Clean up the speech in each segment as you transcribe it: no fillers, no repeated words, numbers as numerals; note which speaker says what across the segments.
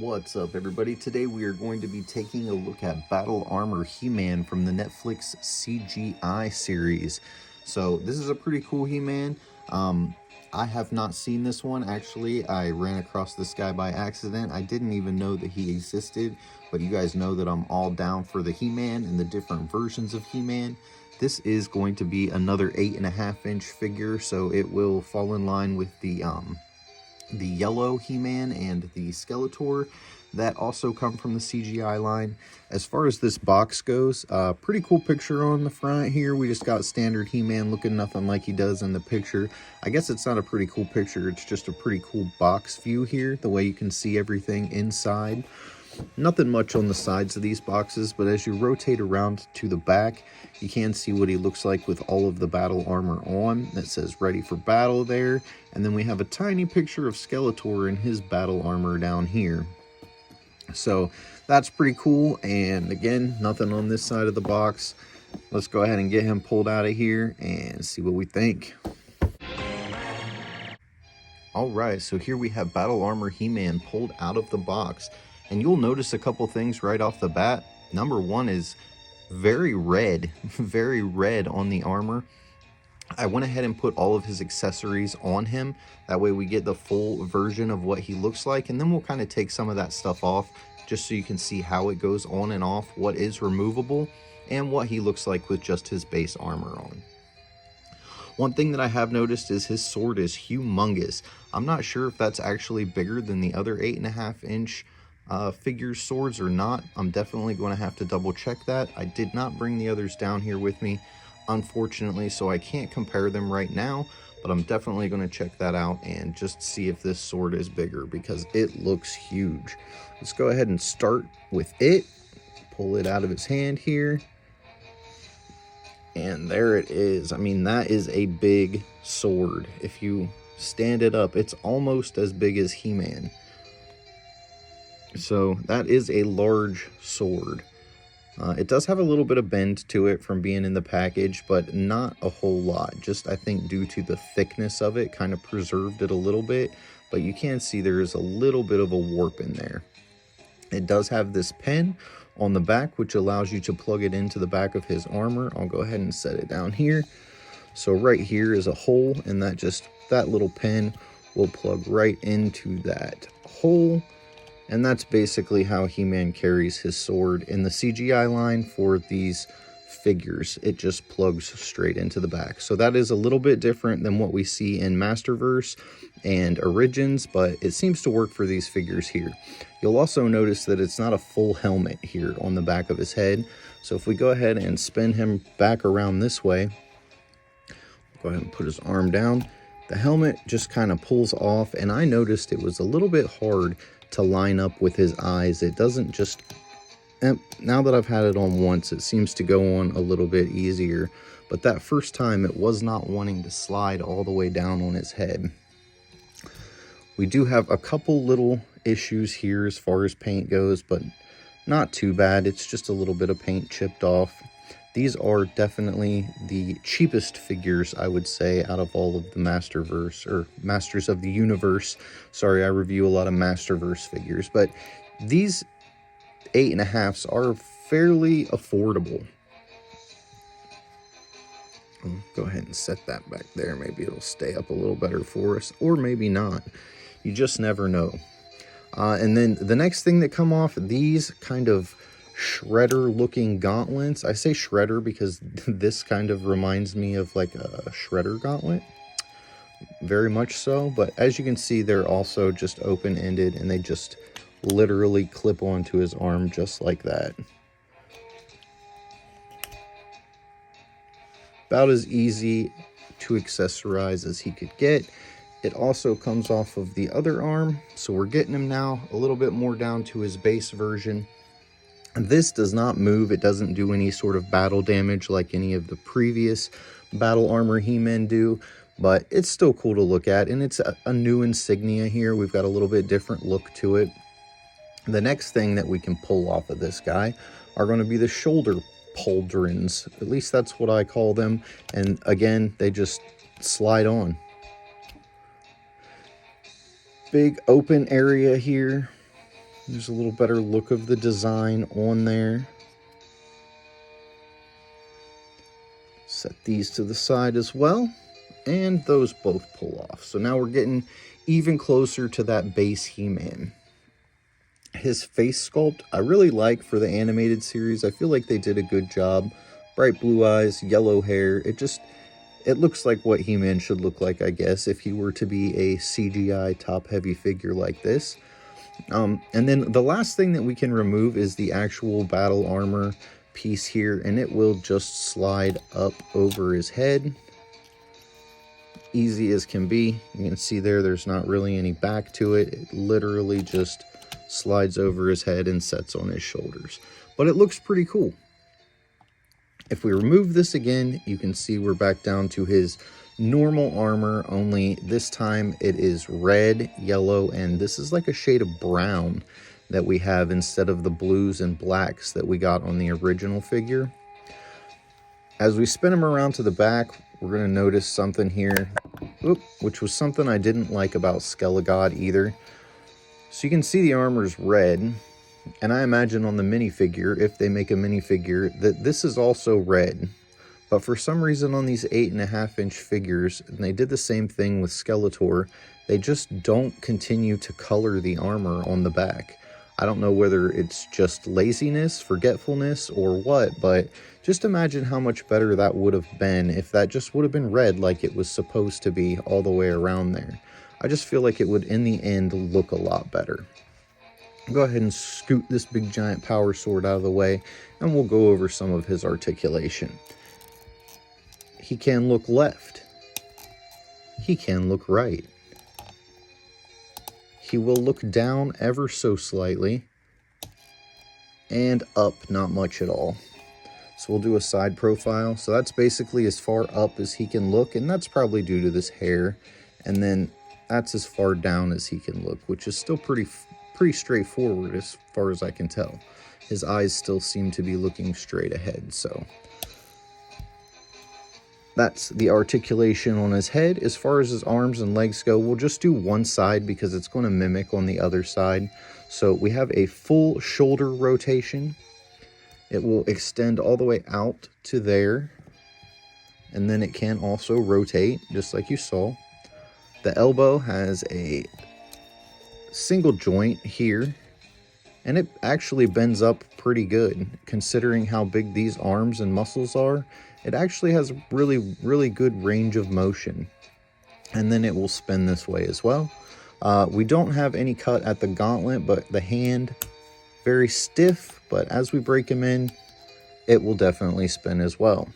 Speaker 1: What's up, everybody? Today we are going to be taking a look at Battle Armor He-Man from the Netflix CGI series. So this is a pretty cool He-Man. I have not seen this one. Actually, I ran across this guy by accident. I didn't even know that he existed, but you guys know that I'm all down for the He-Man and the different versions of He-Man. This is going to be another 8.5-inch figure, so it will fall in line with the yellow He-Man and the Skeletor that also come from the CGI line. As far as this box goes, pretty cool picture on the front here. We just got standard He-Man looking nothing like he does in the picture. I guess it's not a pretty cool picture, it's just a pretty cool box view here, the way you can see everything inside. Nothing much on the sides of these boxes, but as you rotate around to the back, you can see what he looks like with all of the battle armor on. That says ready for battle there. And then we have a tiny picture of Skeletor in his battle armor down here. So that's pretty cool. And again, nothing on this side of the box. Let's go ahead and get him pulled out of here and see what we think. Alright, so here we have Battle Armor He-Man pulled out of the box. And you'll notice a couple things right off the bat. Number one is very red on the armor. I went ahead and put all of his accessories on him. That way we get the full version of what he looks like. And then we'll kind of take some of that stuff off just so you can see how it goes on and off, what is removable, and what he looks like with just his base armor on. One thing that I have noticed is his sword is humongous. I'm not sure if that's actually bigger than the other 8.5-inch figure swords or not. I'm definitely going to have to double check that. I did not bring the others down here with me, unfortunately, so I can't compare them right now, but I'm definitely going to check that out and just see if this sword is bigger because it looks huge. Let's go ahead and start with it. Pull it out of his hand here. And there it is. I mean, that is a big sword. If you stand it up, it's almost as big as He-Man. So that is a large sword. It does have a little bit of bend to it from being in the package, but not a whole lot. Just, I think, due to the thickness of it, kind of preserved it a little bit. But you can see there is a little bit of a warp in there. It does have this pen on the back, which allows you to plug it into the back of his armor. I'll go ahead and set it down here. So right here is a hole, and that little pen will plug right into that hole. And that's basically how He-Man carries his sword in the CGI line for these figures. It just plugs straight into the back. So that is a little bit different than what we see in Masterverse and Origins, but it seems to work for these figures here. You'll also notice that it's not a full helmet here on the back of his head. So if we go ahead and spin him back around this way, go ahead and put his arm down, the helmet just kind of pulls off, and I noticed it was a little bit hard to line up with his eyes. It doesn't just, now that I've had it on once, it seems to go on a little bit easier, but that first time it was not wanting to slide all the way down on his head. We do have a couple little issues here as far as paint goes, but not too bad. It's just a little bit of paint chipped off. These are definitely the cheapest figures, I would say, out of all of the Masterverse, or Masters of the Universe. Sorry, I review a lot of Masterverse figures, but these 8.5s are fairly affordable. I'll go ahead and set that back there. Maybe it'll stay up a little better for us, or maybe not. You just never know. And then the next thing that come off, these kind of shredder looking gauntlets. I say shredder because this kind of reminds me of like a shredder gauntlet, very much so, but as you can see, they're also just open-ended, and they just literally clip onto his arm just like that. About as easy to accessorize as he could get. It also comes off of the other arm, so we're getting him now a little bit more down to his base version. This does not move. It doesn't do any sort of battle damage like any of the previous battle armor He-Men do, but it's still cool to look at, and it's a new insignia here. We've got a little bit different look to it. The next thing that we can pull off of this guy are going to be the shoulder pauldrons. At least that's what I call them, and again, they just slide on. Big open area here. There's a little better look of the design on there. Set these to the side as well, and those both pull off. So now we're getting even closer to that base He-Man. His face sculpt, I really like for the animated series. I feel like they did a good job. Bright blue eyes, yellow hair. It looks like what He-Man should look like, I guess, if he were to be a CGI top-heavy figure like this. And then the last thing that we can remove is the actual battle armor piece here, and it will just slide up over his head. Easy as can be. You can see there's not really any back to it. It literally just slides over his head and sets on his shoulders. But it looks pretty cool. If we remove this again, you can see we're back down to his normal armor, only this time it is red, yellow, and this is like a shade of brown that we have instead of the blues and blacks that we got on the original figure. As we spin him around to the back, we're going to notice something here, which was something I didn't like about Skelegod either. So you can see the armor's red, and I imagine on the minifigure, if they make a minifigure, that this is also red. But for some reason on these 8.5-inch figures, and they did the same thing with Skeletor, they just don't continue to color the armor on the back. I don't know whether it's just laziness, forgetfulness, or what, but just imagine how much better that would have been if that just would have been red like it was supposed to be all the way around there. I just feel like it would, in the end, look a lot better. Go ahead and scoot this big giant power sword out of the way, and we'll go over some of his articulation. He can look left. He can look right. He will look down ever so slightly, and up not much at all. So we'll do a side profile. So that's basically as far up as he can look, and that's probably due to this hair. And then that's as far down as he can look, which is still pretty straightforward as far as I can tell. His eyes still seem to be looking straight ahead, so that's the articulation on his head. As far as his arms and legs go, we'll just do one side because it's going to mimic on the other side. So we have a full shoulder rotation. It will extend all the way out to there, and then it can also rotate, just like you saw. The elbow has a single joint here, and it actually bends up pretty good considering how big these arms and muscles are. It actually has really good range of motion, and then it will spin this way as well. We don't have any cut at the gauntlet, but the hand, very stiff, but as we break him in, it will definitely spin as well.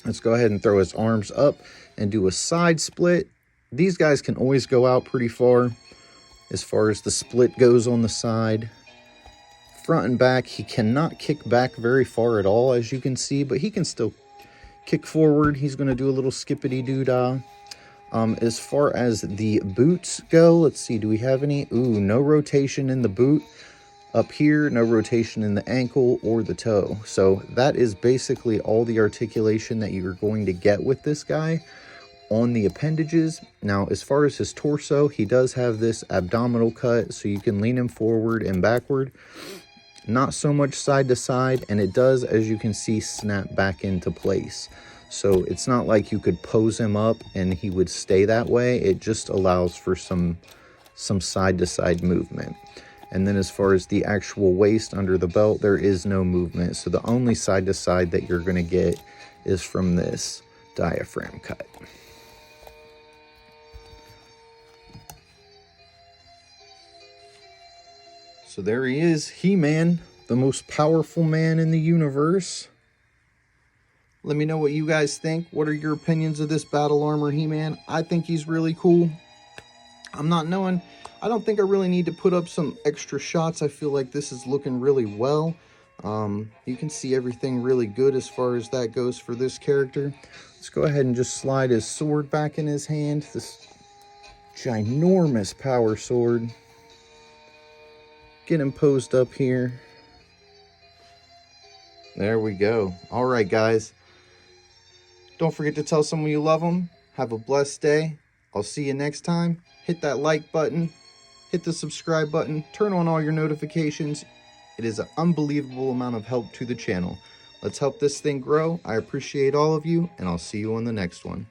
Speaker 1: Let's go ahead and throw his arms up and do a side split. These guys can always go out pretty far as the split goes on the side. Front and back, he cannot kick back very far at all, as you can see, but he can still kick forward. He's going to do a little skippity-doo-dah. As far as the boots go, let's see, do we have any? Ooh, no rotation in the boot. Up here, no rotation in the ankle or the toe. So that is basically all the articulation that you're going to get with this guy on the appendages. Now, as far as his torso, he does have this abdominal cut, so you can lean him forward and backward. Not so much side to side, and it does, as you can see, snap back into place. So it's not like you could pose him up and he would stay that way. It just allows for some side to side movement. And then as far as the actual waist under the belt, there is no movement. So the only side to side that you're going to get is from this diaphragm cut. So there he is, He-Man, the most powerful man in the universe. Let me know what you guys think. What are your opinions of this battle armor He-Man? I think he's really cool. I don't think I really need to put up some extra shots. I feel like this is looking really well. You can see everything really good as far as that goes for this character. Let's go ahead and just slide his sword back in his hand. This ginormous power sword. Get him posed up here. There we go. All right, guys. Don't forget to tell someone you love them. Have a blessed day. I'll see you next time. Hit that like button. hit the subscribe button, turn on all your notifications. It is an unbelievable amount of help to the channel. Let's help this thing grow. I appreciate all of you, and I'll see you on the next one.